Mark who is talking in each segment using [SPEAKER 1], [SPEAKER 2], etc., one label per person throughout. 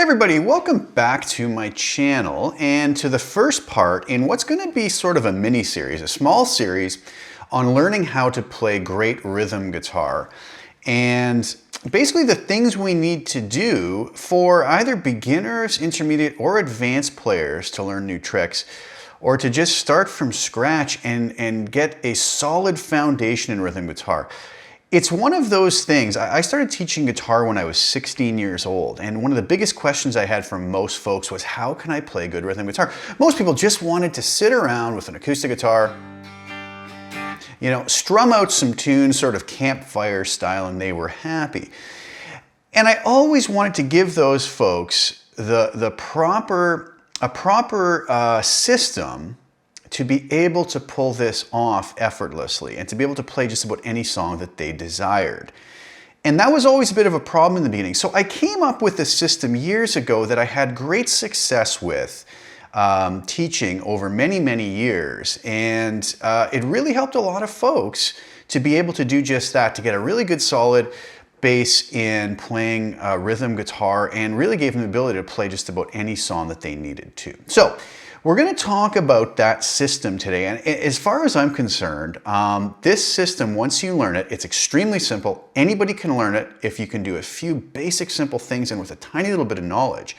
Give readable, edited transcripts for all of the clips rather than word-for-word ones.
[SPEAKER 1] everybody, welcome back to my channel and to the first part in what's going to be sort of a mini series, a small series on learning how to play great rhythm guitar and basically the things we need to do for either beginners, intermediate, or advanced players to learn new tricks, or to just start from scratch and get a solid foundation in rhythm guitar. It's one of those things. I started teaching guitar when I was 16 years old, and one of the biggest questions I had from most folks was, how can I play good rhythm guitar? Most people just wanted to sit around with an acoustic guitar, you know, strum out some tunes, sort of campfire style, and they were happy. And I always wanted to give those folks a proper system to be able to pull this off effortlessly and to be able to play just about any song that they desired. And that was always a bit of a problem in the beginning. So I came up with a system years ago that I had great success with teaching over many, many years. And it really helped a lot of folks to be able to do just that, to get a really good solid base in playing rhythm guitar, and really gave them the ability to play just about any song that they needed to. So we're going to talk about that system today, and as far as I'm concerned, this system, once you learn it, it's extremely simple. Anybody can learn it if you can do a few basic simple things and with a tiny little bit of knowledge.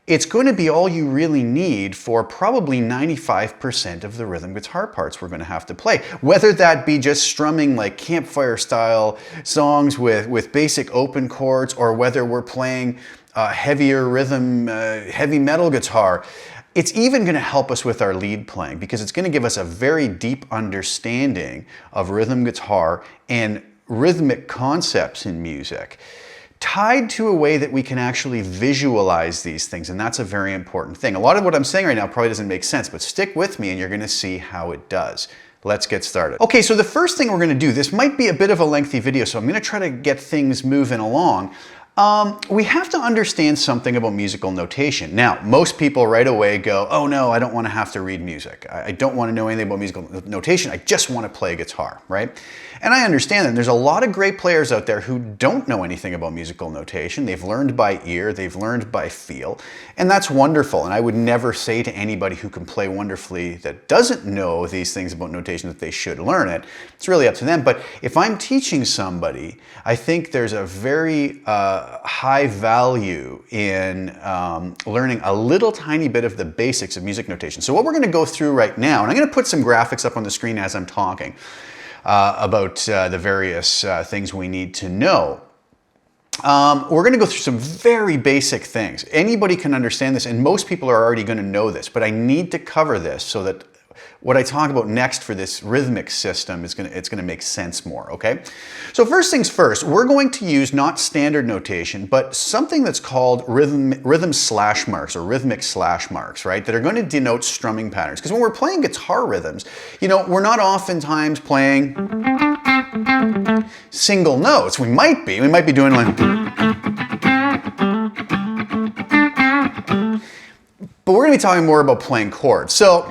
[SPEAKER 1] It's going to be all you really need for probably 95% of the rhythm guitar parts we're going to have to play. Whether that be just strumming like campfire style songs with basic open chords, or whether we're playing heavier rhythm, heavy metal guitar. It's even going to help us with our lead playing, because it's going to give us a very deep understanding of rhythm guitar and rhythmic concepts in music, tied to a way that we can actually visualize these things, and that's a very important thing. A lot of what I'm saying right now probably doesn't make sense, but stick with me and you're going to see how it does. Let's get started. Okay, so the first thing we're going to do, this might be a bit of a lengthy video, so I'm going to try to get things moving along. We have to understand something about musical notation. Now, most people right away go, oh no, I don't want to have to read music. I don't want to know anything about musical notation. I just want to play guitar, right? And I understand that. There's a lot of great players out there who don't know anything about musical notation. They've learned by ear, they've learned by feel, and that's wonderful. And I would never say to anybody who can play wonderfully that doesn't know these things about notation that they should learn it. It's really up to them. But if I'm teaching somebody, I think there's a very high value in learning a little tiny bit of the basics of music notation. So what we're going to go through right now, and I'm going to put some graphics up on the screen as I'm talking about the various things we need to know. We're going to go through some very basic things. Anybody can understand this, and most people are already going to know this, but I need to cover this so that what I talk about next for this rhythmic system is it's going to make sense more, okay? So first things first, we're going to use not standard notation, but something that's called rhythm slash marks, or rhythmic slash marks, right? That are going to denote strumming patterns. Because when we're playing guitar rhythms, you know, we're not oftentimes playing single notes. We might be doing like, but we're going to be talking more about playing chords. So,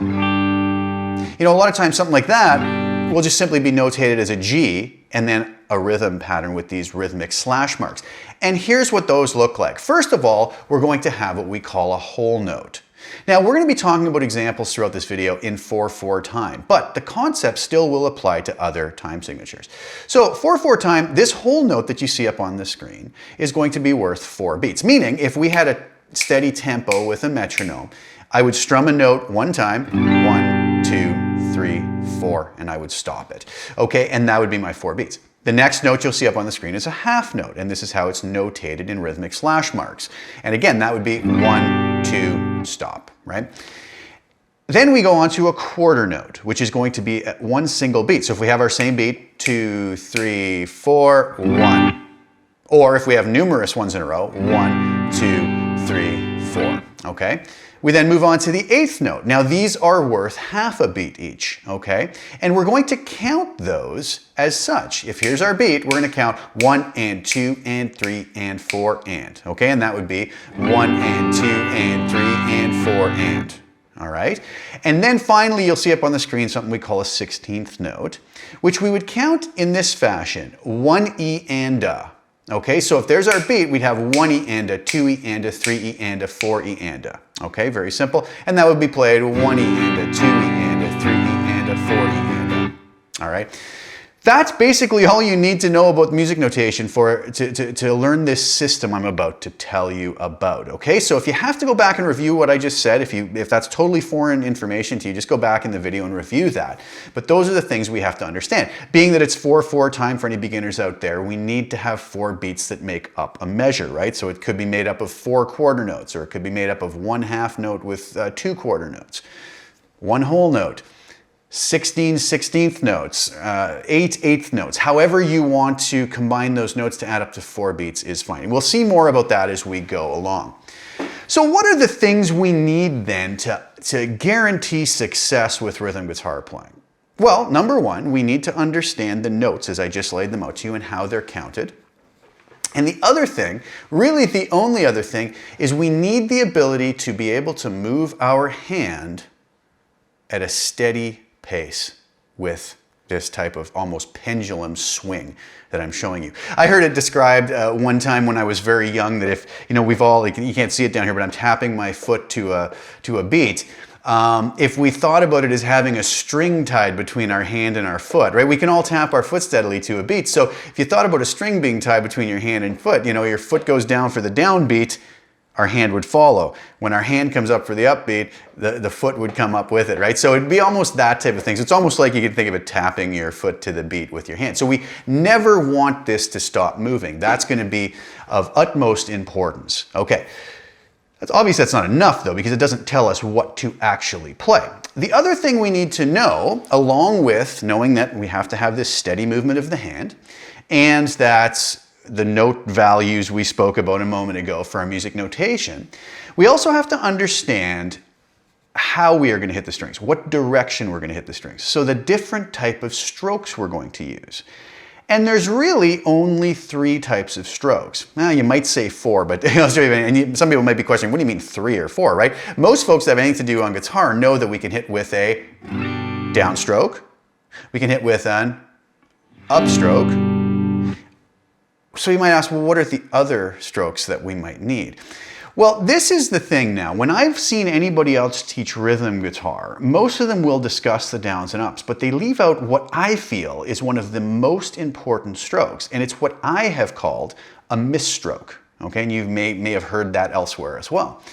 [SPEAKER 1] you know, a lot of times something like that will just simply be notated as a G and then a rhythm pattern with these rhythmic slash marks. And here's what those look like. First of all, we're going to have what we call a whole note. Now, we're going to be talking about examples throughout this video in 4/4 time, but the concept still will apply to other time signatures. So 4/4 time, this whole note that you see up on the screen is going to be worth 4 beats, meaning if we had a steady tempo with a metronome, I would strum a note one time, 1, 2, 3, 4, and I would stop it. Okay, and that would be my 4 beats. The next note you'll see up on the screen is a half note, and this is how it's notated in rhythmic slash marks. And again, that would be 1, 2, stop, right? Then we go on to a quarter note, which is going to be at one single beat. So if we have our same beat, 2, 3, 4, 1. Or if we have numerous ones in a row, 1, 2, 3, 4, okay? We then move on to the 8th note. Now these are worth half a beat each, okay? And we're going to count those as such. If here's our beat, we're going to count 1 and 2 and 3 and 4 and, okay? And that would be 1 and 2 and 3 and 4 and. All right? And then finally, you'll see up on the screen something we call a 16th note, which we would count in this fashion: 1 E and a, Okay, so if there's our beat, we'd have 1 E and a, 2 E and a, 3 E and a, 4 E and a. Okay, very simple. And that would be played 1 E and a, 2 E and a, 3 E and a, 4 E and a. All right. That's basically all you need to know about music notation to learn this system I'm about to tell you about. Okay, so if you have to go back and review what I just said, if that's totally foreign information to you, just go back in the video and review that. But those are the things we have to understand. Being that it's 4/4 time for any beginners out there, we need to have 4 beats that make up a measure, right? So it could be made up of 4 quarter notes, or it could be made up of 1 half note with 2 quarter notes, 1 whole note, 16 sixteenth notes, 8 eighth notes. However you want to combine those notes to add up to 4 beats is fine. And we'll see more about that as we go along. So what are the things we need then to guarantee success with rhythm guitar playing? Well, number one, we need to understand the notes as I just laid them out to you and how they're counted. And the other thing, really the only other thing, is we need the ability to be able to move our hand at a steady pace with this type of almost pendulum swing that I'm showing you. I heard it described one time when I was very young that if, we've all, you can't see it down here, but I'm tapping my foot to a beat. If we thought about it as having a string tied between our hand and our foot, right? We can all tap our foot steadily to a beat. So if you thought about a string being tied between your hand and foot, your foot goes down for the down beat, our hand would follow. When our hand comes up for the upbeat, the foot would come up with it, right? So it'd be almost that type of thing. So it's almost like you could think of it tapping your foot to the beat with your hand. So we never want this to stop moving. That's going to be of utmost importance. Okay. That's not enough though, because it doesn't tell us what to actually play. The other thing we need to know, along with knowing that we have to have this steady movement of the hand, and that the note values we spoke about a moment ago for our music notation, we also have to understand how we are going to hit the strings, what direction we're going to hit the strings, so the different type of strokes we're going to use. And there's really only 3 types of strokes. Now, you might say 4, but some people might be questioning, what do you mean 3 or 4, right? Most folks that have anything to do on guitar know that we can hit with a downstroke, we can hit with an upstroke. So you might ask, well, what are the other strokes that we might need? Well, this is the thing now. When I've seen anybody else teach rhythm guitar, most of them will discuss the downs and ups, but they leave out what I feel is one of the most important strokes, and it's what I have called a misstroke. Okay, and you may have heard that elsewhere as well.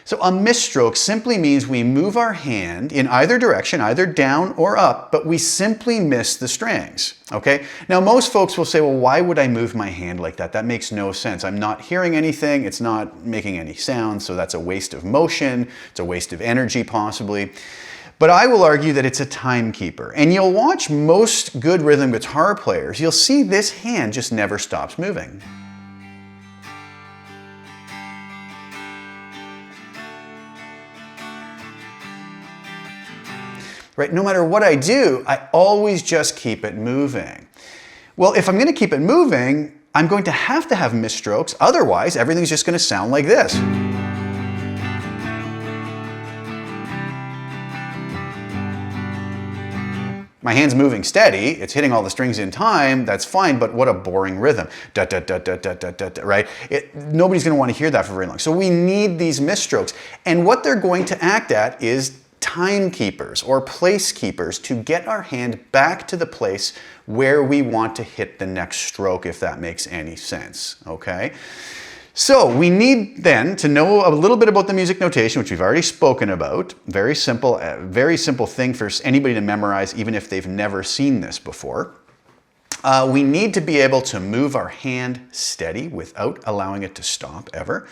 [SPEAKER 1] So a misstroke simply means we move our hand in either direction, either down or up, but we simply miss the strings, okay? Now most folks will say, well, why would I move my hand like that? That makes no sense. I'm not hearing anything, it's not making any sound, so that's a waste of motion, it's a waste of energy possibly. But I will argue that it's a timekeeper. And you'll watch most good rhythm guitar players, you'll see this hand just never stops moving. Right? No matter what I do, I always just keep it moving. Well, if I'm going to keep it moving, I'm going to have misstrokes. Otherwise, everything's just going to sound like this. My hand's moving steady, it's hitting all the strings in time, that's fine, but what a boring rhythm. Da, da, da, da, da, da, da, da, right? Nobody's going to want to hear that for very long. So we need these misstrokes. And what they're going to act at is timekeepers or place keepers to get our hand back to the place where we want to hit the next stroke, if that makes any sense, okay? So we need then to know a little bit about the music notation, which we've already spoken about. Very simple thing for anybody to memorize, even if they've never seen this before. We need to be able to move our hand steady without allowing it to stop ever,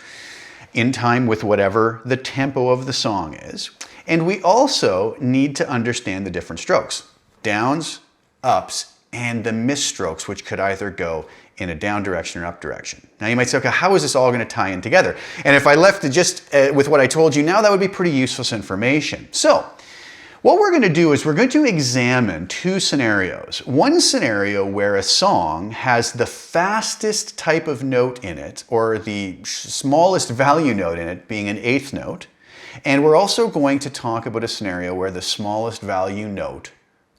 [SPEAKER 1] in time with whatever the tempo of the song is. And we also need to understand the different strokes, downs, ups, and the misstrokes, which could either go in a down direction or up direction. Now you might say, okay, how is this all going to tie in together? And if I left it just with what I told you now, that would be pretty useless information. So what we're going to do is we're going to examine 2 scenarios. One scenario where a song has the fastest type of note in it, or the smallest value note in it being an 8th note. And we're also going to talk about a scenario where the smallest value note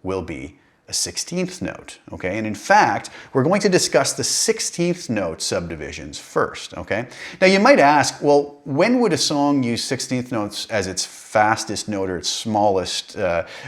[SPEAKER 1] will be a 16th note, okay? And in fact, we're going to discuss the 16th note subdivisions first, okay? Now you might ask, well, when would a song use 16th notes as its fastest note or its smallest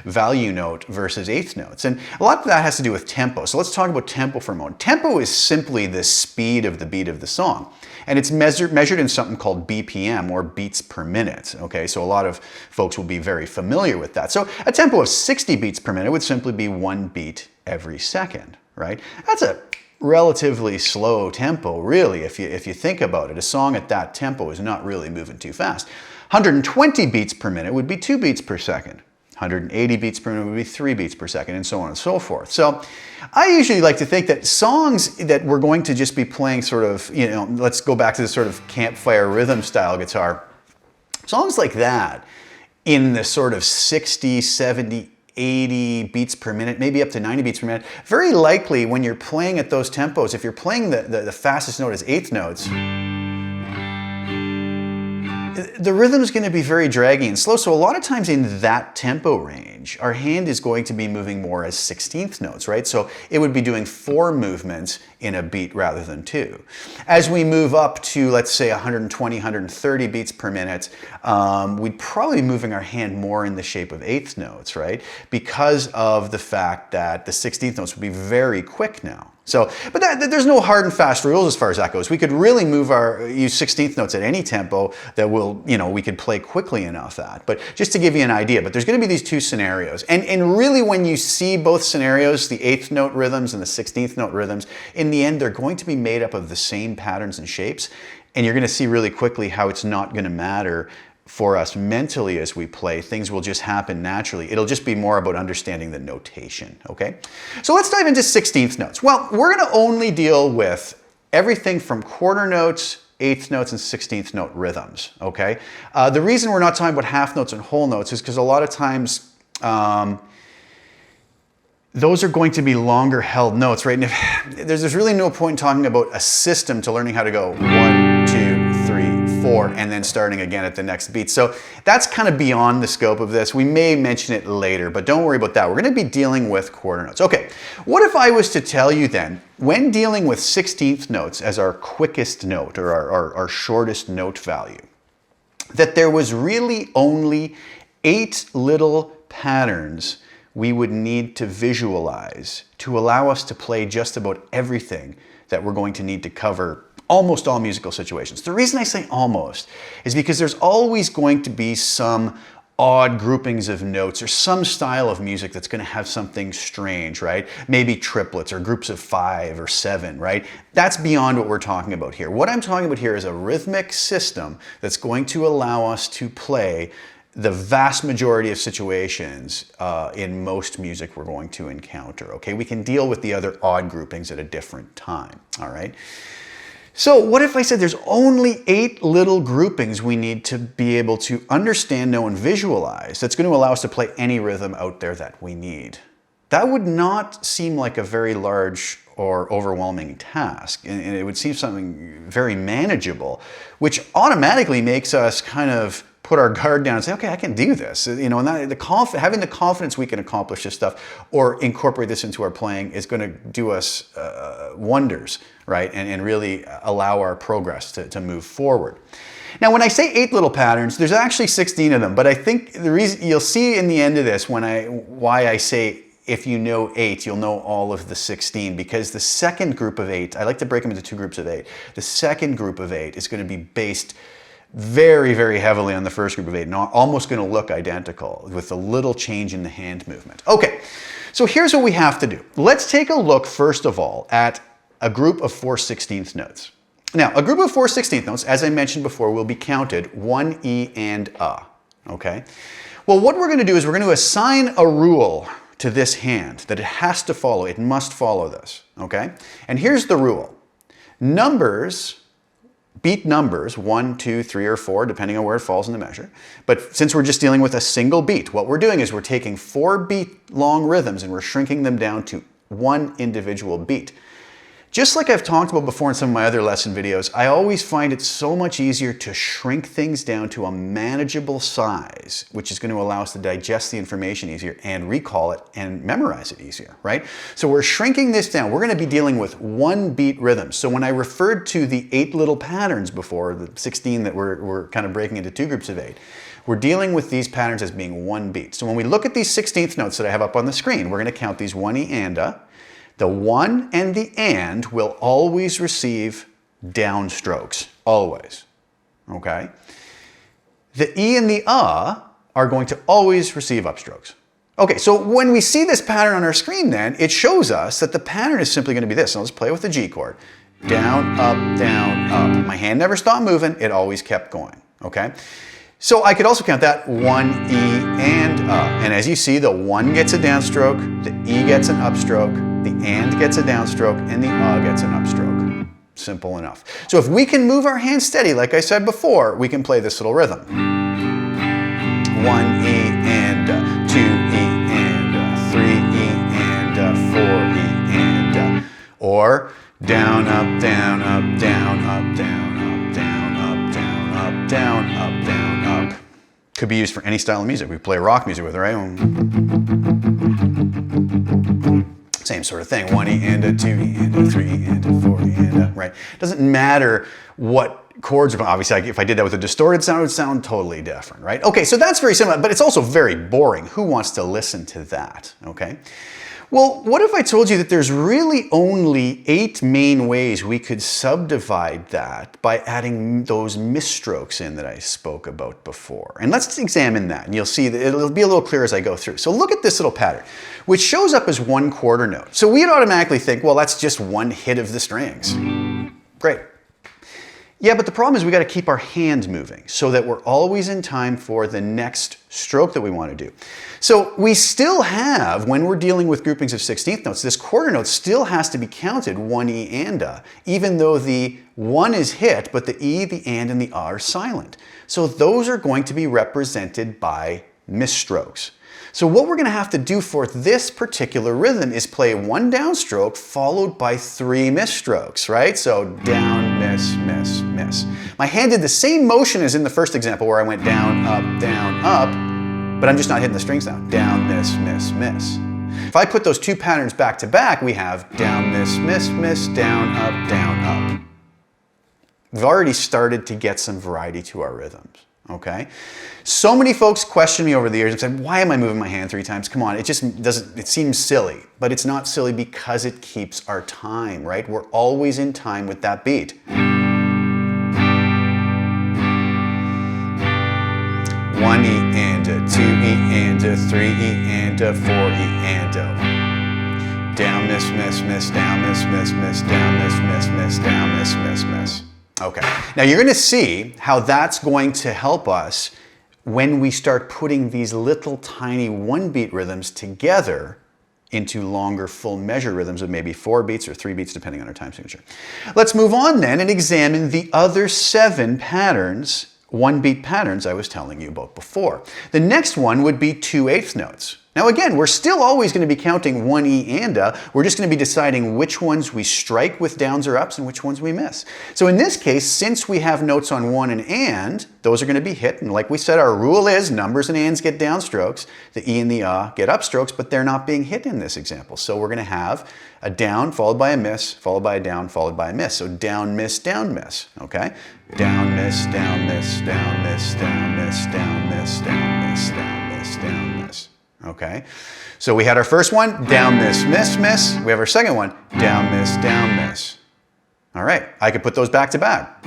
[SPEAKER 1] value note versus 8th notes? And a lot of that has to do with tempo. So let's talk about tempo for a moment. Tempo is simply the speed of the beat of the song. And it's measured in something called BPM, or beats per minute, okay? So a lot of folks will be very familiar with that. So a tempo of 60 beats per minute would simply be 1 beat every second, right? That's a relatively slow tempo, really, if you think about it. A song at that tempo is not really moving too fast. 120 beats per minute would be 2 beats per second. 180 beats per minute would be 3 beats per second, and so on and so forth. So I usually like to think that songs that we're going to just be playing sort of, let's go back to the sort of campfire rhythm style guitar. Songs like that in the sort of 60, 70, 80 beats per minute, maybe up to 90 beats per minute, very likely when you're playing at those tempos, if you're playing the fastest note as 8th notes, the rhythm is going to be very draggy and slow. So a lot of times in that tempo range, our hand is going to be moving more as 16th notes, right? So it would be doing 4 movements in a beat rather than 2. As we move up to, let's say, 120, 130 beats per minute, we'd probably be moving our hand more in the shape of 8th notes, right? Because of the fact that the 16th notes would be very quick now. So, but there's no hard and fast rules as far as that goes. We could really use 16th notes at any tempo that we could play quickly enough at. But just to give you an idea, but there's going to be these 2 scenarios. And really when you see both scenarios, the 8th note rhythms and the 16th note rhythms, in the end, they're going to be made up of the same patterns and shapes. And you're going to see really quickly how it's not going to matter for us mentally as we play. Things will just happen naturally. It'll just be more about understanding the notation, okay? So let's dive into 16th notes. Well, we're going to only deal with everything from quarter notes, 8th notes, and 16th note rhythms, okay? The reason we're not talking about half notes and whole notes is because a lot of times those are going to be longer held notes, right? And there's really no point in talking about a system to learning how to go 1, 2, 3, 4, and then starting again at the next beat. So that's kind of beyond the scope of this. We may mention it later, but don't worry about that. We're going to be dealing with quarter notes. Okay, what if I was to tell you then, when dealing with 16th notes as our quickest note or our shortest note value, that there was really only 8 little patterns we would need to visualize to allow us to play just about everything that we're going to need to cover almost all musical situations. The reason I say almost is because there's always going to be some odd groupings of notes or some style of music that's going to have something strange, right? Maybe triplets or groups of 5 or 7, right? That's beyond what we're talking about here. What I'm talking about here is a rhythmic system that's going to allow us to play the vast majority of situations in most music we're going to encounter, okay? We can deal with the other odd groupings at a different time, all right? So what if I said there's only 8 little groupings we need to be able to understand, know, and visualize that's going to allow us to play any rhythm out there that we need? That would not seem like a very large or overwhelming task, and it would seem something very manageable, which automatically makes us kind of put our guard down and say, okay, I can do this. And having the confidence we can accomplish this stuff or incorporate this into our playing is going to do us wonders, right? And really allow our progress to move forward. Now, when I say 8 little patterns, there's actually 16 of them, but I think the reason you'll see in the end of this why I say if you know 8, you'll know all of the 16, because the second group of 8, I like to break them into 2 groups of 8. The second group of 8 is going to be based very, very heavily on the first group of 8, and almost going to look identical with a little change in the hand movement. Okay, so here's what we have to do. Let's take a look, first of all, at a group of 4 16th notes. Now, a group of 4 16th notes, as I mentioned before, will be counted 1 E and A, okay? Well, what we're going to do is we're going to assign a rule to this hand that it has to follow. It must follow this, okay? And here's the rule. Beat numbers, 1, 2, 3, or 4, depending on where it falls in the measure. But since we're just dealing with a single beat, what we're doing is we're taking 4 beat long rhythms and we're shrinking them down to 1 individual beat. Just like I've talked about before in some of my other lesson videos, I always find it so much easier to shrink things down to a manageable size, which is going to allow us to digest the information easier and recall it and memorize it easier, right? So we're shrinking this down. We're going to be dealing with 1-beat rhythms. So when I referred to the 8 little patterns before, the 16 that we're kind of breaking into 2 groups of 8, we're dealing with these patterns as being 1 beat. So when we look at these 16th notes that I have up on the screen, we're going to count these 1 E and A. The 1 and the and will always receive downstrokes, always, okay? The E and the are going to always receive upstrokes. Okay, so when we see this pattern on our screen then, it shows us that the pattern is simply going to be this. So let's play with the G chord. Down, up, down, up. My hand never stopped moving, it always kept going, okay? So I could also count that 1 E and A. And as you see, the 1 gets a downstroke, the E gets an upstroke, the and gets a downstroke, and the gets an upstroke. Simple enough. So if we can move our hands steady, like I said before, we can play this little rhythm. 1 E and A, 2 E and A, 3 E and A, 4 E and A. Or down, up, down, up, down, up, down, up, down, up, down, up, down, up, down. Could be used for any style of music. We play rock music with it, right? Same sort of thing. 1 E and A, 2 E and A, 3 E and A, 4 E and A, right? Doesn't matter what chords, obviously if I did that with a distorted sound, it would sound totally different, right? Okay, so that's very similar, but it's also very boring. Who wants to listen to that, okay? Well, what if I told you that there's really only 8 main ways we could subdivide that by adding those misstrokes in that I spoke about before? And let's examine that, and you'll see that it'll be a little clearer as I go through. So look at this little pattern, which shows up as 1 quarter note. So we'd automatically think, well, that's just 1 hit of the strings. Great. Yeah, but the problem is we got to keep our hand moving so that we're always in time for the next stroke that we want to do. So we still have, when we're dealing with groupings of 16th notes, this quarter note still has to be counted 1 E and A, even though the 1 is hit, but the E, the and the A are silent. So those are going to be represented by misstrokes. So what we're going to have to do for this particular rhythm is play 1 downstroke followed by 3 misstrokes, right? So down, miss, miss, miss. My hand did the same motion as in the first example where I went down, up, but I'm just not hitting the strings now. Down, miss, miss, miss. If I put those 2 patterns back to back, we have down, miss, miss, miss, down, up. We've already started to get some variety to our rhythms. Okay? So many folks question me over the years and said, why am I moving my hand 3 times? Come on, it just doesn't, it seems silly. But it's not silly because it keeps our time, right? We're always in time with that beat. 1 E and A, 2 E and A, 3 E and A, 4 E and A. Down, miss, miss, miss, down, miss, miss, miss, down, miss, miss, miss, down, miss, miss, miss. Okay, now you're going to see how that's going to help us when we start putting these little tiny 1-beat rhythms together into longer full measure rhythms of maybe 4 beats or 3 beats depending on our time signature. Let's move on then and examine the other 7 patterns, 1-beat patterns I was telling you about before. The next one would be 2/8 notes. Now again, we're still always going to be counting 1 E and A. We're just going to be deciding which ones we strike with downs or ups and which ones we miss. So in this case, since we have notes on 1 and, those are going to be hit. And like we said, our rule is numbers and ands get downstrokes. The E and the A get upstrokes, but they're not being hit in this example. So we're going to have a down followed by a miss, followed by a down, followed by a miss. So down, miss, okay? Down, miss, down, miss, down, miss, down, miss, down, miss, down, miss, down, miss, down, miss. Okay, so we had our first one, down, miss, miss, miss. We have our second one, down, miss, down, miss. All right, I could put those back to back.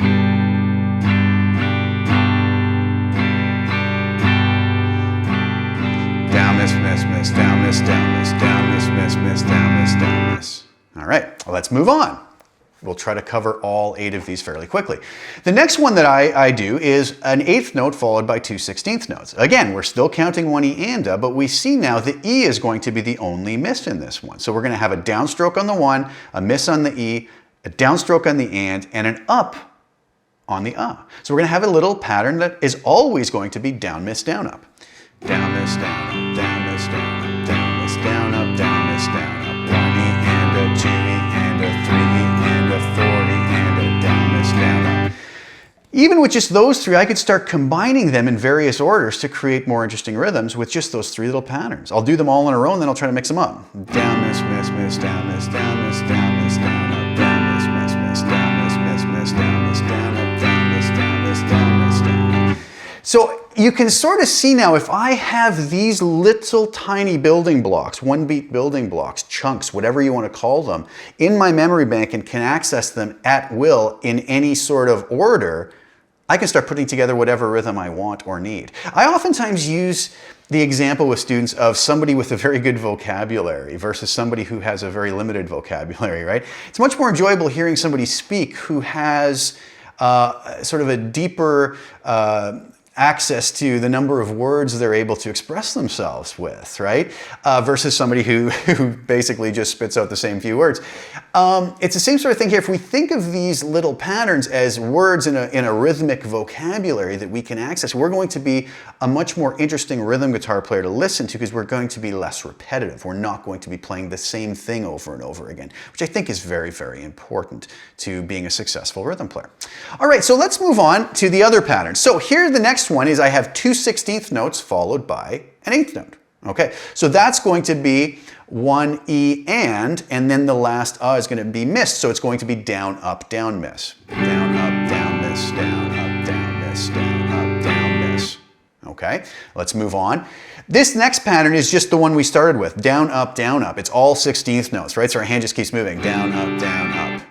[SPEAKER 1] Down, miss, miss, miss, down, miss, down, miss, down, miss, miss, miss, down, miss, down, miss. All right, well, let's move on. We'll try to cover all 8 of these fairly quickly. The next one that I do is an 8th note followed by 2 16th notes. Again, we're still counting 1 E and A, but we see now the E is going to be the only miss in this one. So we're going to have a downstroke on the 1, a miss on the E, a downstroke on the and an up on the A. So we're going to have a little pattern that is always going to be down, miss, down, up. Down, miss, down, up, down, miss, down, up, down, miss, down, up, down, miss, down, up. 1 E and A, 2 E and A, 3 E and A. Even with just those three, I could start combining them in various orders to create more interesting rhythms with just those three little patterns. I'll do them all on a row and then I'll try to mix them up. Down, miss, miss, miss, down, miss, down, miss, down, miss, down, up, down, miss, miss, miss, down, miss, miss, miss, down, miss, down, up, down, miss, down, miss, down, miss, down. So you can sort of see now, if I have these little tiny building blocks, 1-beat building blocks, chunks, whatever you want to call them, in my memory bank and can access them at will in any sort of order, I can start putting together whatever rhythm I want or need. I oftentimes use the example with students of somebody with a very good vocabulary versus somebody who has a very limited vocabulary, right? It's much more enjoyable hearing somebody speak who has sort of a deeper access to the number of words they're able to express themselves with, right? Versus somebody who basically just spits out the same few words. It's the same sort of thing here. If we think of these little patterns as words in a rhythmic vocabulary that we can access, we're going to be a much more interesting rhythm guitar player to listen to because we're going to be less repetitive. We're not going to be playing the same thing over and over again, which I think is very, very important to being a successful rhythm player. All right, so let's move on to the other patterns. So here the next one is I have 2 16th notes followed by an 8th note. Okay, so that's going to be 1 E and then the last is going to be missed. So it's going to be down, up, down, miss. Down, up, down, miss, down, up, down, miss, down, up, down, miss. Okay, let's move on. This next pattern is just the one we started with. Down, up, down, up. It's all 16th notes, right? So our hand just keeps moving. Down, up, up.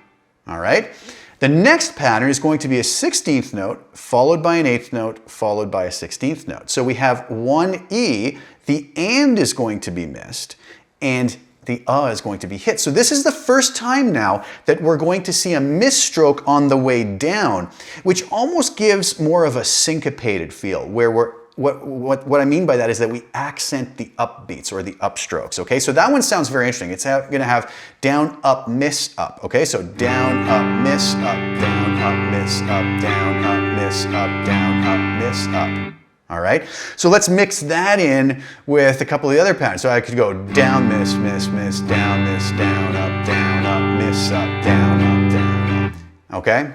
[SPEAKER 1] All right. The next pattern is going to be a 16th note, followed by an 8th note, followed by a 16th note. So we have 1 E, the and is going to be missed, and the is going to be hit. So this is the first time now that we're going to see a miss stroke on the way down, which almost gives more of a syncopated feel, where what I mean by that is that we accent the upbeats or the upstrokes, okay? So that one sounds very interesting. It's going to have down, up, miss, up, okay? So down, up, miss, up, down, up, miss, up, down, up, miss, up, down, up, miss, up. All right? So let's mix that in with a couple of the other patterns. So I could go down, miss, miss, miss, down, miss, down, miss, up, down, up. Okay?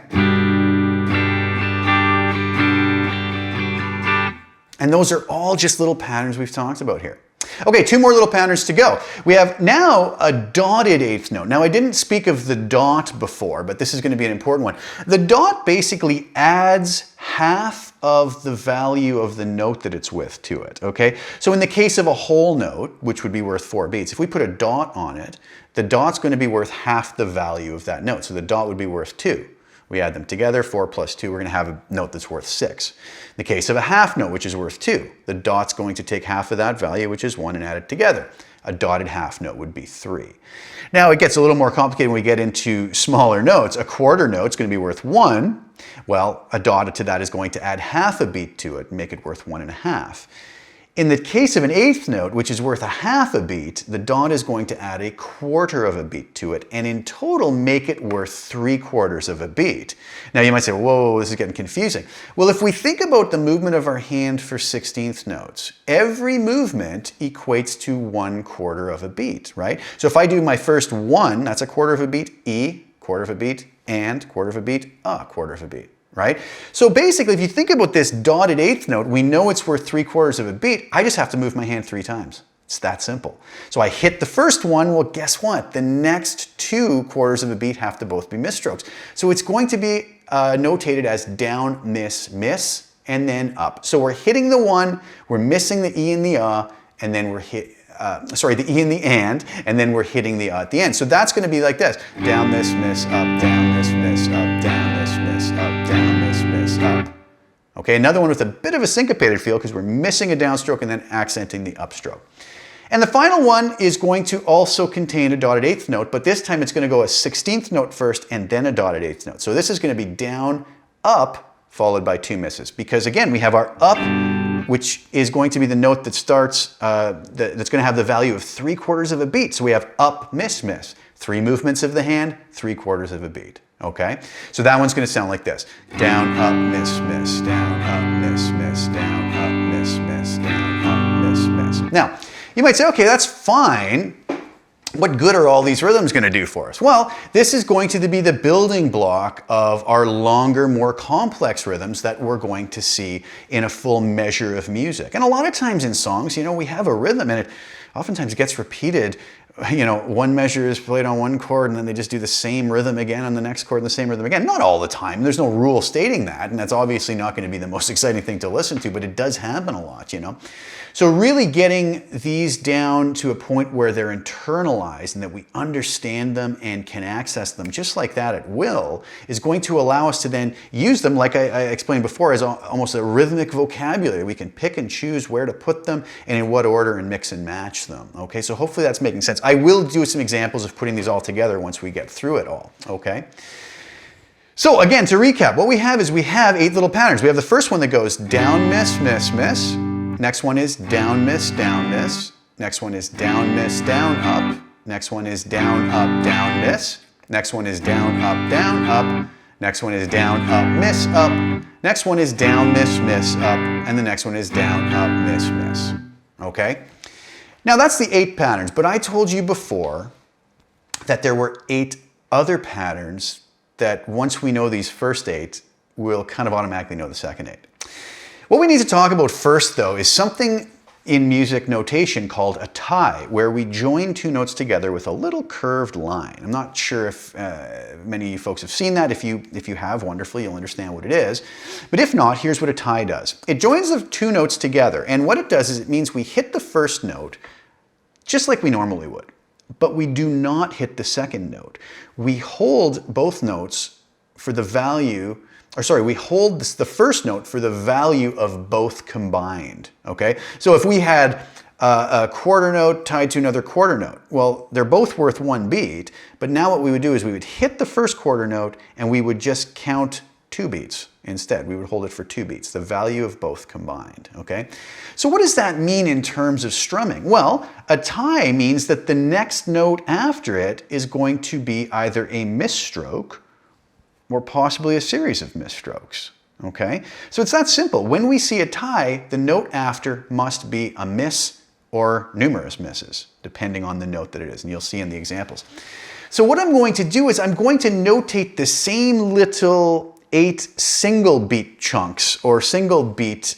[SPEAKER 1] And those are all just little patterns we've talked about here. Okay, 2 more little patterns to go. We have now a dotted 8th note. Now I didn't speak of the dot before, but this is going to be an important one. The dot basically adds half of the value of the note that it's with to it, okay? So in the case of a whole note, which would be worth 4 beats, if we put a dot on it, the dot's going to be worth half the value of that note. So the dot would be worth 2. We add them together, 4 plus 2, we're going to have a note that's worth 6. In the case of a half note, which is worth 2, the dot's going to take half of that value, which is 1, and add it together. A dotted half note would be 3. Now it gets a little more complicated when we get into smaller notes. A quarter note's going to be worth 1. Well, a dot to that is going to add half a beat to it and make it worth 1.5. In the case of an 8th note, which is worth a half a beat, the dot is going to add a quarter of a beat to it, and in total make it worth 3/4 of a beat. Now you might say, whoa, this is getting confusing. Well, if we think about the movement of our hand for 16th notes, every movement equates to 1/4 of a beat, right? So if I do my first 1, that's a quarter of a beat, E, quarter of a beat, and quarter of a beat, a quarter of a beat. Right? So basically, if you think about this dotted 8th note, we know it's worth 3/4 of a beat. I just have to move my hand 3 times. It's that simple. So I hit the first one. Well, guess what? The next 2/4 of a beat have to both be miss strokes. So it's going to be notated as down, miss, miss, and then up. So we're hitting the 1, we're missing the E and the and then we're the E and the and then we're hitting the at the end. So that's going to be like this. Down, miss, miss, up, down, miss, miss, up, down, miss, miss, up, down, miss, miss, up. Okay, another one with a bit of a syncopated feel because we're missing a downstroke and then accenting the upstroke. And the final one is going to also contain a dotted 8th note, but this time it's going to go a 16th note first and then a dotted 8th note. So this is going to be down, up, followed by 2 misses. Because again, we have our up, which is going to be the note that starts, that's going to have the value of 3/4 of a beat. So we have up, miss, miss. 3 movements of the hand, 3/4 of a beat. Okay? So that one's going to sound like this. Down, up, miss, miss, down, up, miss, miss, down, up, miss, miss, down, up, miss, miss. Now, you might say, okay, that's fine, what good are all these rhythms going to do for us? Well, this is going to be the building block of our longer, more complex rhythms that we're going to see in a full measure of music. And a lot of times in songs, you know, we have a rhythm and it oftentimes gets repeated. You know, one measure is played on one chord and then they just do the same rhythm again on the next chord and the same rhythm again. Not all the time. There's no rule stating that, and that's obviously not going to be the most exciting thing to listen to, but it does happen a lot, you know. So really getting these down to a point where they're internalized and that we understand them and can access them just like that at will is going to allow us to then use them, like I explained before, as almost a rhythmic vocabulary. We can pick and choose where to put them and in what order and mix and match them. Okay, so hopefully that's making sense. I will do some examples of putting these all together once we get through it all. Okay. So again, to recap, what we have is we have 8 little patterns. We have the first one that goes down, miss, miss, miss. Next one is down, miss, down, miss. Next one is down, miss, down, up. Next one is down, up, down, miss. Next one is down, up, down, up. Next one is down, up, miss, up. Next one is down, miss, miss, up. And the next one is down, up, miss, miss. Okay? Now that's the 8 patterns, but I told you before that there were 8 other patterns that once we know these first 8, we'll kind of automatically know the second 8. What we need to talk about first, though, is something in music notation called a tie, where we join 2 notes together with a little curved line. I'm not sure if many of you folks have seen that. If you have, wonderfully, you'll understand what it is. But if not, here's what a tie does. It joins the 2 notes together, and what it does is it means we hit the first note just like we normally would, but we do not hit the second note. We hold both notes for the value, or sorry, we hold the first note for the value of both combined, okay? So if we had a quarter note tied to another quarter note, well, they're both worth 1 beat, but now what we would do is we would hit the first quarter note and we would just count 2 beats instead. We would hold it for 2 beats, the value of both combined, okay? So what does that mean in terms of strumming? Well, a tie means that the next note after it is going to be either a misstroke or possibly a series of misstrokes, okay? So it's that simple. When we see a tie, the note after must be a miss or numerous misses, depending on the note that it is, and you'll see in the examples. So what I'm going to do is I'm going to notate the same little 8 single beat chunks or single beat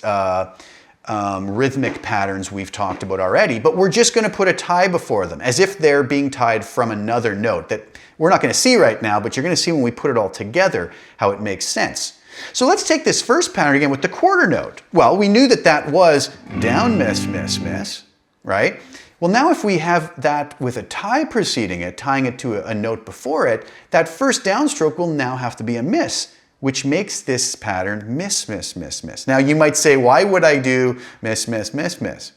[SPEAKER 1] rhythmic patterns we've talked about already, but we're just going to put a tie before them as if they're being tied from another note that we're not going to see right now, but you're going to see when we put it all together how it makes sense. So let's take this first pattern again with the quarter note. Well, we knew that that was down, miss, miss, miss, right? Well, now if we have that with a tie preceding it, tying it to a note before it, that first downstroke will now have to be a miss, which makes this pattern miss, miss, miss, miss. Now you might say, why would I do miss, miss, miss, miss?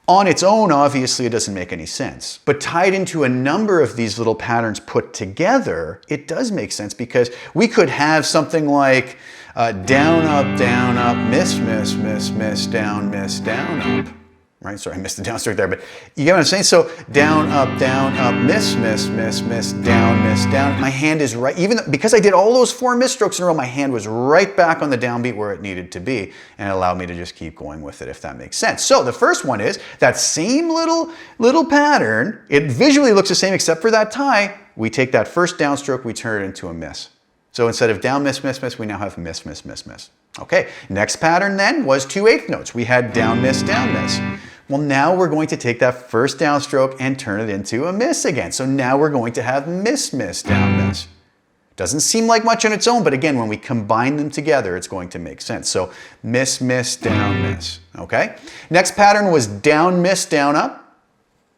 [SPEAKER 1] On its own, obviously, it doesn't make any sense. But tied into a number of these little patterns put together, it does make sense because we could have something like down, up, miss, miss, miss, miss, down, up. Right? Sorry, I missed the downstroke there, but you get what I'm saying? So down, up, miss, miss, miss, miss, down, miss, down. My hand is right, even though, because I did all those 4 misstrokes in a row, my hand was right back on the downbeat where it needed to be, and it allowed me to just keep going with it, if that makes sense. So the first one is that same little pattern. It visually looks the same except for that tie. We take that first downstroke, we turn it into a miss. So instead of down, miss, miss, miss, we now have miss, miss, miss, miss. Okay, next pattern then was 2 8th notes. We had down, miss, down, miss. Well, now we're going to take that first downstroke and turn it into a miss again. So now we're going to have miss, miss, down, miss. Doesn't seem like much on its own, but again, when we combine them together, it's going to make sense. So miss, miss, down, miss, okay? Next pattern was down, miss, down, up.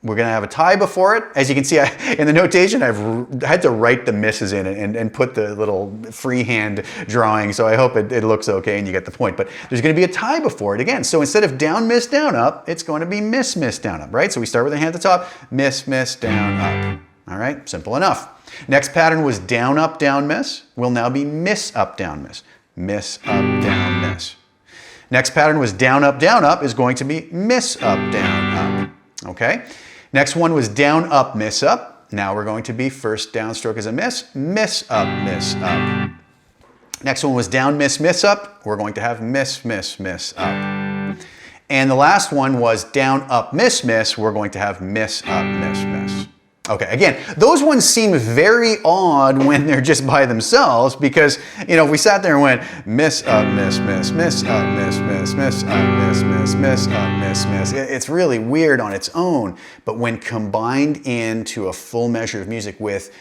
[SPEAKER 1] We're going to have a tie before it. As you can see, in the notation, I've had to write the misses in and put the little freehand drawing, so I hope it looks okay and you get the point. But there's going to be a tie before it again. So instead of down, miss, down, up, it's going to be miss, miss, down, up, right? So we start with a hand at the top, miss, miss, down, up. All right, simple enough. Next pattern was down, miss. Will now be miss, up, down, miss. Miss, up, down, miss. Next pattern was down, up, is going to be miss, up, down, up. Okay? Next one was down, up, miss, up. Now we're going to be first downstroke is a miss, miss, up, miss, up. Next one was down, miss, up. We're going to have miss, miss, miss, up. And the last one was down, up, miss. We're going to have miss, up, miss, miss. Okay, again, those ones seem very odd when they're just by themselves because, you know, if we sat there and went miss, up, miss, miss, miss, up, miss, miss, miss, up, miss, miss, miss, up, miss, miss, it's really weird on its own. But when combined into a full measure of music with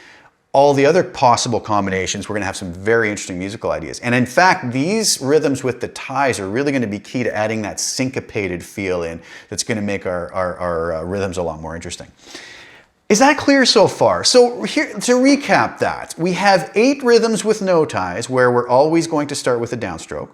[SPEAKER 1] all the other possible combinations, we're going to have some very interesting musical ideas. And in fact, these rhythms with the ties are really going to be key to adding that syncopated feel in that's going to make our rhythms a lot more interesting. Is that clear so far? So here, to recap that, we have 8 rhythms with no ties where we're always going to start with a downstroke.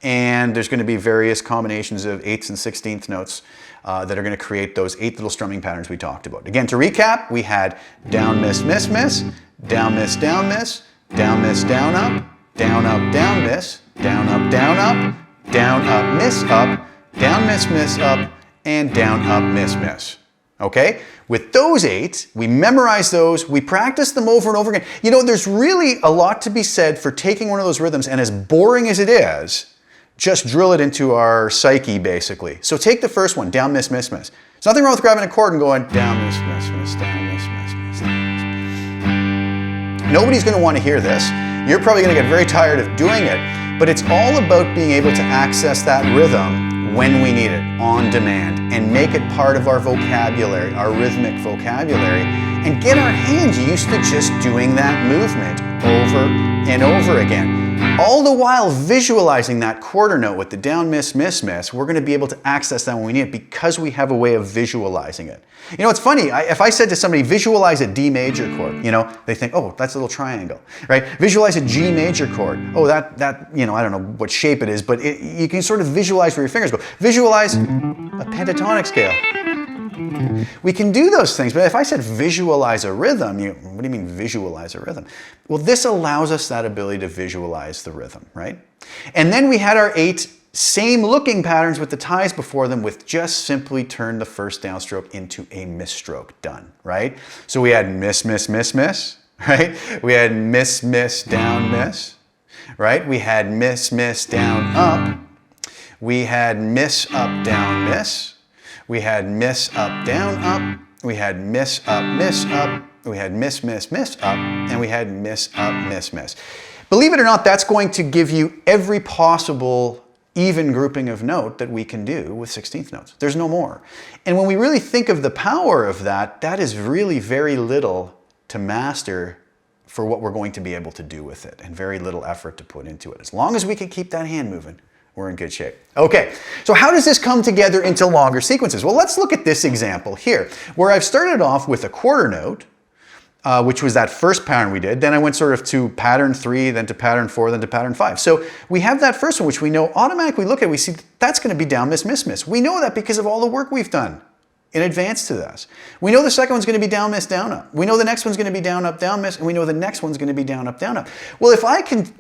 [SPEAKER 1] And there's going to be various combinations of 8ths and 16th notes that are going to create those 8 little strumming patterns we talked about. Again, to recap, we had down, miss, miss, miss, down, miss, down, miss, down, miss, down, up, down, up, down, miss, down, up, down, up, down, up, miss, up, down, miss, up, and down, up, miss. Okay? With those 8, we memorize those, we practice them over and over again. You know, there's really a lot to be said for taking one of those rhythms and as boring as it is, just drill it into our psyche, basically. So take the first one, down, miss, miss, miss. There's nothing wrong with grabbing a chord and going down, miss, miss, miss, down, miss, miss, miss, down, miss. Nobody's going to want to hear this. You're probably going to get very tired of doing it, but it's all about being able to access that rhythm when we need it, on demand, and make it part of our vocabulary, our rhythmic vocabulary, and get our hands used to just doing that movement over and over again. All the while visualizing that quarter note with the down, miss, miss, miss, we're going to be able to access that when we need it because we have a way of visualizing it. You know, it's funny, if I said to somebody, visualize a D major chord, you know, they think, oh, that's a little triangle, right? Visualize a G major chord. Oh, that you know, I don't know what shape it is, but you can sort of visualize where your fingers go. Visualize a pentatonic scale. We can do those things, but if I said visualize a rhythm, what do you mean visualize a rhythm? Well, this allows us that ability to visualize the rhythm, right? And then we had our 8 same looking patterns with the ties before them with just simply turn the first downstroke into a miss stroke, done, right? So we had miss, miss, miss, miss, right? We had miss, miss, down, miss, right? We had miss, miss, down, up. We had miss, up, down, miss. We had miss, up, down, up. We had miss, up, miss, up. We had miss, miss, miss, up. And we had miss, up, miss, miss. Believe it or not, that's going to give you every possible even grouping of note that we can do with 16th notes. There's no more. And when we really think of the power of that, that is really very little to master for what we're going to be able to do with it, and very little effort to put into it. As long as we can keep that hand moving, we're in good shape. Okay, so how does this come together into longer sequences? Well, let's look at this example here, where I've started off with a quarter note, which was that first pattern we did. Then I went sort of to pattern 3, then to pattern 4, then to pattern 5. So we have that first one, which we know automatically look at, we see that's going to be down, miss, miss, miss. We know that because of all the work we've done in advance to this. We know the second one's going to be down, miss, down, up. We know the next one's going to be down, up, down, miss, and we know the next one's going to be down, up, down, up. Well, if I can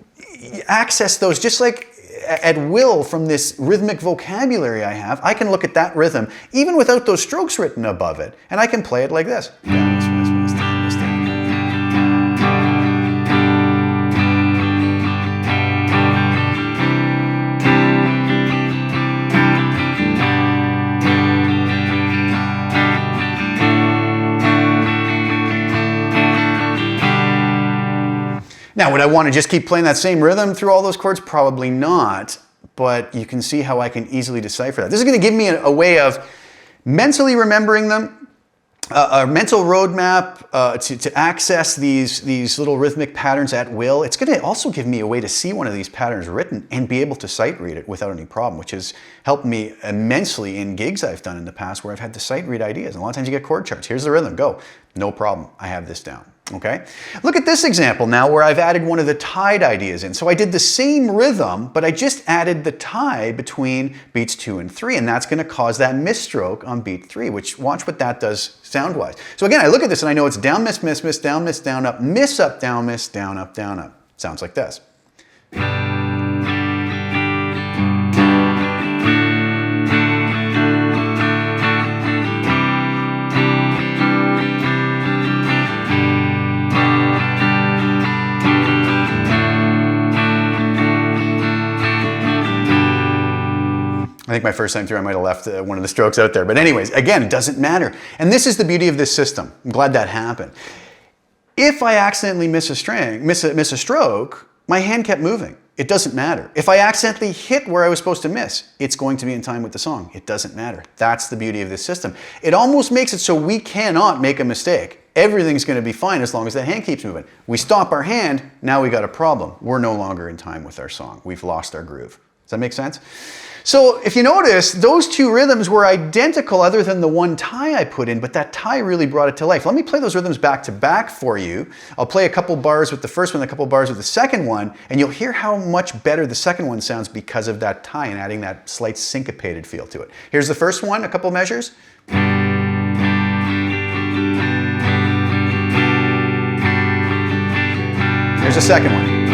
[SPEAKER 1] access those just like at will from this rhythmic vocabulary I have, I can look at that rhythm even without those strokes written above it, and I can play it like this. Down, miss, miss, miss, down, miss, down. Now, would I want to just keep playing that same rhythm through all those chords? Probably not, but you can see how I can easily decipher that. This is going to give me a way of mentally remembering them, a mental roadmap to access these little rhythmic patterns at will. It's going to also give me a way to see one of these patterns written and be able to sight read it without any problem, which has helped me immensely in gigs I've done in the past where I've had to sight read ideas. And a lot of times you get chord charts. Here's the rhythm, go. No problem, I have this down. Okay, look at this example now where I've added one of the tied ideas in. So I did the same rhythm, but I just added the tie between beats 2 and 3, and that's going to cause that miss stroke on beat 3, which watch what that does sound-wise. So again, I look at this and I know it's down, miss, miss, miss, down, miss, down, up, miss, up, down, miss, down, up, down, up. Sounds like this. think my first time through I might have left one of the strokes out there. But anyways, again, it doesn't matter. And this is the beauty of this system. I'm glad that happened. If I accidentally miss a stroke, my hand kept moving. It doesn't matter. If I accidentally hit where I was supposed to miss, it's going to be in time with the song. It doesn't matter. That's the beauty of this system. It almost makes it so we cannot make a mistake. Everything's going to be fine as long as that hand keeps moving. We stop our hand, now we got a problem. We're no longer in time with our song. We've lost our groove. Does that make sense? So if you notice, those two rhythms were identical other than the one tie I put in, but that tie really brought it to life. Let me play those rhythms back to back for you. I'll play a couple bars with the first one, a couple bars with the second one, and you'll hear how much better the second one sounds because of that tie and adding that slight syncopated feel to it. Here's the first one, a couple measures. Here's the second one.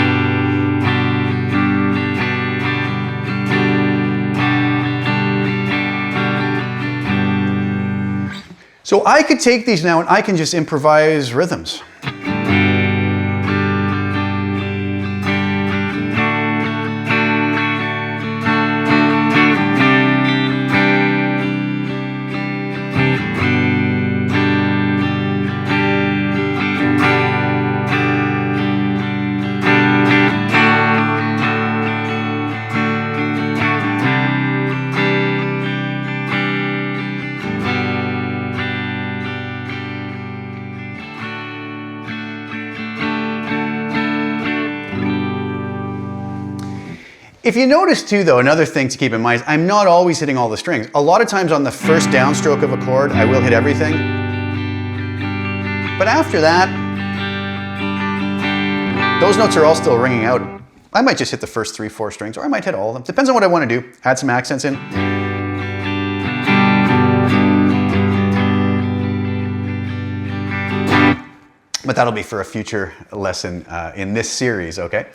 [SPEAKER 1] So I could take these now and I can just improvise rhythms. If you notice too though, another thing to keep in mind is I'm not always hitting all the strings. A lot of times on the first downstroke of a chord, I will hit everything. But after that, those notes are all still ringing out. I might just hit the first 3, 4 strings, or I might hit all of them. Depends on what I want to do. Add some accents in. But that'll be for a future lesson in this series, okay?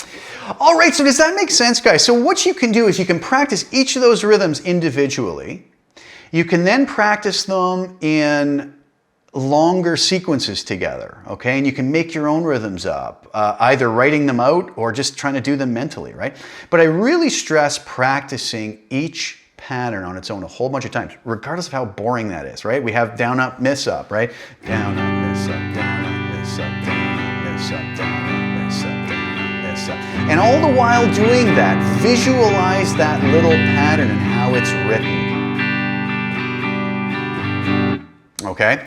[SPEAKER 1] All right, so does that make sense, guys? So what you can do is you can practice each of those rhythms individually. You can then practice them in longer sequences together, okay? And you can make your own rhythms up, either writing them out or just trying to do them mentally, right? But I really stress practicing each pattern on its own a whole bunch of times, regardless of how boring that is, right? We have down, up, miss, up, right? Down, up, miss, up, down, up, miss, up, down, up, miss, up, down, up, miss, up, down, up, miss, up. And all the while doing that, visualize that little pattern and how it's written. Okay?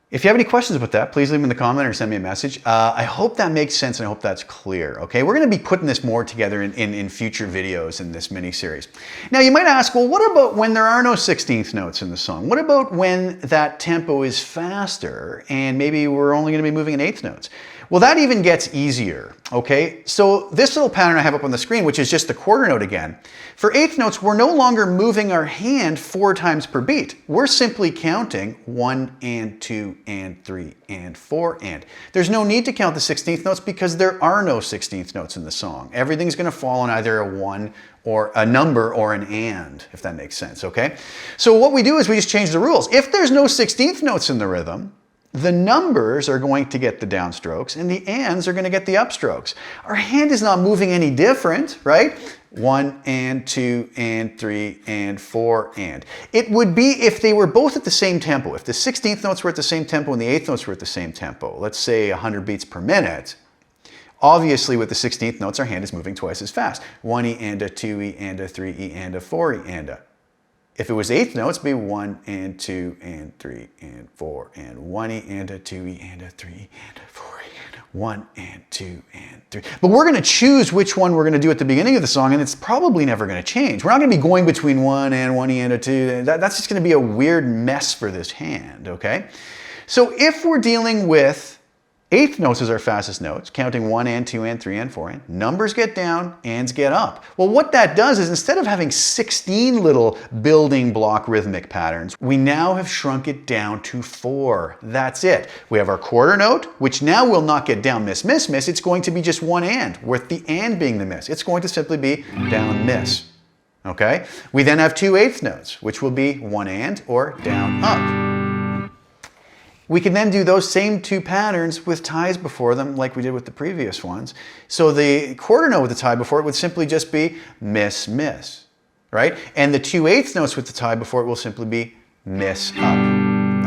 [SPEAKER 1] If you have any questions about that, please leave them in the comment or send me a message. I hope that makes sense and I hope that's clear, okay? We're gonna be putting this more together in future videos in this mini-series. Now you might ask, well, what about when there are no 16th notes in the song? What about when that tempo is faster and maybe we're only gonna be moving in 8th notes? Well, that even gets easier, okay? So this little pattern I have up on the screen, which is just the quarter note again, for 8th notes, we're no longer moving our hand 4 times per beat. We're simply counting 1 and 2 and 3 and 4 and. There's no need to count the 16th notes because there are no 16th notes in the song. Everything's gonna fall on either a 1 or a number or an and, if that makes sense, okay? So what we do is we just change the rules. If there's no 16th notes in the rhythm, the numbers are going to get the downstrokes and the ands are going to get the upstrokes. Our hand is not moving any different, right? 1 and 2 and 3 and 4 and. It would be if they were both at the same tempo. If the 16th notes were at the same tempo and the 8th notes were at the same tempo, let's say 100 beats per minute, obviously with the 16th notes our hand is moving twice as fast. 1E and a 2E and a 3E and a 4E and a. If it was 8th notes, it'd be 1 and 2 and 3 and 4 and 1E and a 2E and a 3 and a 4 and 1 and 2 and 3. But we're going to choose which one we're going to do at the beginning of the song, and it's probably never going to change. We're not going to be going between 1 and 1E and a 2. That's just going to be a weird mess for this hand, okay? So if we're dealing with 8th notes as our fastest notes, counting 1 and 2 and 3 and 4 and, numbers get down, ands get up. Well, what that does is instead of having 16 little building block rhythmic patterns, we now have shrunk it down to 4. That's it. We have our quarter note, which now will not get down, miss, miss, miss. It's going to be just one and, with the and being the miss. It's going to simply be down, miss. Okay? We then have 2 8th notes, which will be one and or down, up. We can then do those same 2 patterns with ties before them like we did with the previous ones. So the quarter note with the tie before it would simply just be miss, miss. right? And the 2/8 notes with the tie before it will simply be miss up.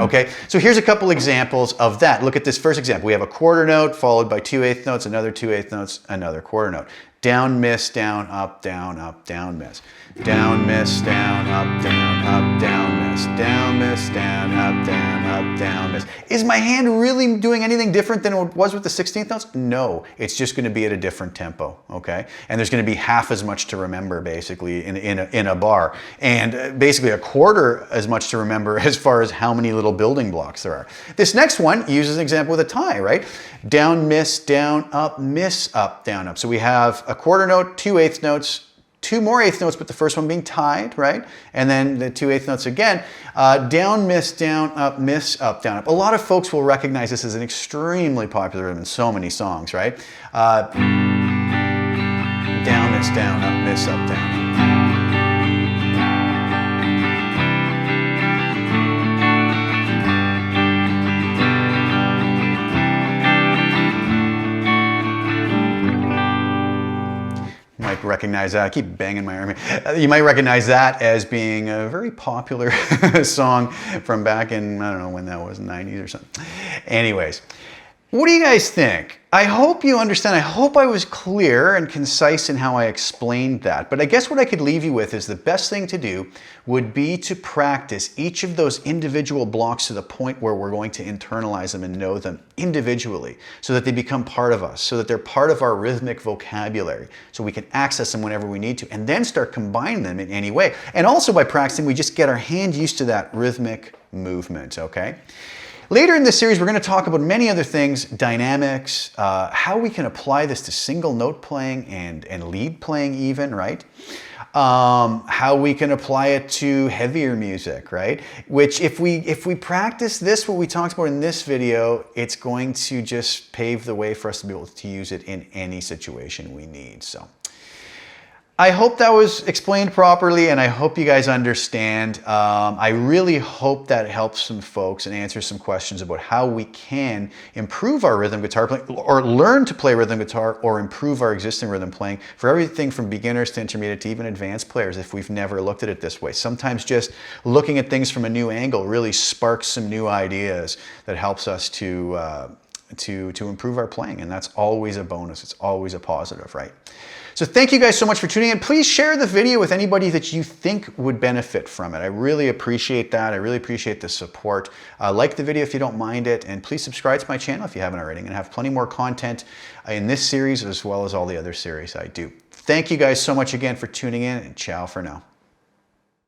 [SPEAKER 1] Okay, so here's a couple examples of that. Look at this first example. We have a quarter note followed by 2/8 notes, another 2/8 notes, another quarter note. Down, miss, down, miss. Down, miss, down, up, down, miss. Down, miss, down, up, down, miss. Is my hand really doing anything different than it was with the 16th notes? No, it's just going to be at a different tempo, okay? And there's going to be half as much to remember, basically, in a bar. And basically a quarter as much to remember as far as how many little building blocks there are. This next one uses an example with a tie, right? Down, miss, down, up, miss, up, down, up. So we have a quarter note, 2/8 notes, 2 more 8th notes, but the first one being tied, right? And then the 2/8 notes again. Down, miss, down, up, miss, up, down, up. A lot of folks will recognize this as an extremely popular rhythm in so many songs, right? Down, miss, down, up, miss, up, down, up. Recognize that. I keep banging my arm. You might recognize that as being a very popular song from back in, I don't know when that was, 90s or something. Anyways, what do you guys think? I hope you understand. I hope I was clear and concise in how I explained that. But I guess what I could leave you with is the best thing to do would be to practice each of those individual blocks to the point where we're going to internalize them and know them individually so that they become part of us, so that they're part of our rhythmic vocabulary, so we can access them whenever we need to and then start combining them in any way. And also by practicing, we just get our hand used to that rhythmic movement, okay? Later in this series, we're going to talk about many other things, dynamics, how we can apply this to single note playing and lead playing even, right? How we can apply it to heavier music, right? Which if we practice this, what we talked about in this video, it's going to just pave the way for us to be able to use it in any situation we need. So I hope that was explained properly, and I hope you guys understand. I really hope that helps some folks and answers some questions about how we can improve our rhythm guitar playing, or learn to play rhythm guitar, or improve our existing rhythm playing for everything from beginners to intermediate to even advanced players if we've never looked at it this way. Sometimes just looking at things from a new angle really sparks some new ideas that helps us to improve our playing, and that's always a bonus. It's always a positive, right? So thank you guys so much for tuning in. Please share the video with anybody that you think would benefit from it. I really appreciate that. I really appreciate the support. Like the video if you don't mind it, and please subscribe to my channel if you haven't already. I'm going to have plenty more content in this series as well as all the other series I do. Thank you guys so much again for tuning in, and ciao for now.